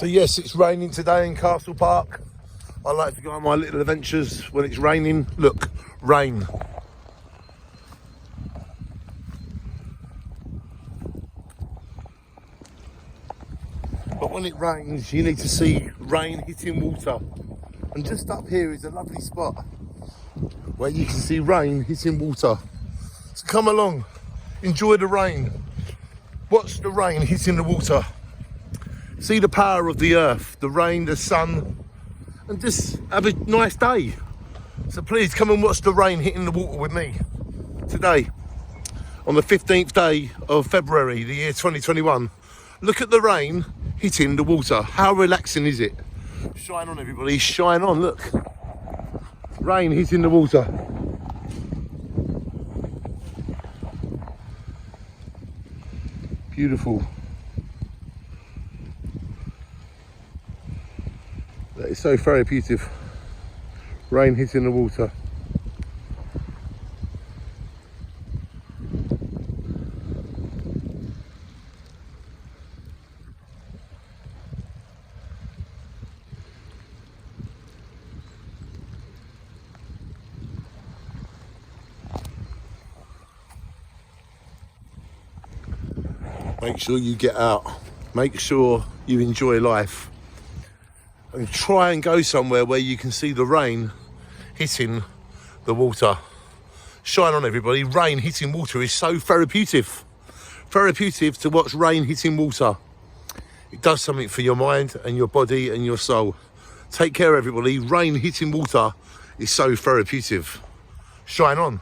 So yes, it's raining today in Castle Park. I like to go on my little adventures when it's raining. Look, rain. But when it rains, you need to see rain hitting water. And just up here is a lovely spot where you can see rain hitting water. So come along, enjoy the rain. Watch the rain hitting the water. See the power of the earth, the rain, the sun, and just have a nice day. So please come and watch the rain hitting the water with me today on the 15th day of February, the year 2021. Look at the rain hitting the water. How relaxing is it? Shine on, everybody, shine on, look. Rain hitting the water. Beautiful. That is so therapeutic. Rain hitting the water. Make sure you get out. Make sure you enjoy life. And try and go somewhere where you can see the rain hitting the water. Shine on, everybody. Rain hitting water is so therapeutic. Therapeutic to watch rain hitting water. It does something for your mind and your body and your soul. Take care, everybody. Rain hitting water is so therapeutic. Shine on.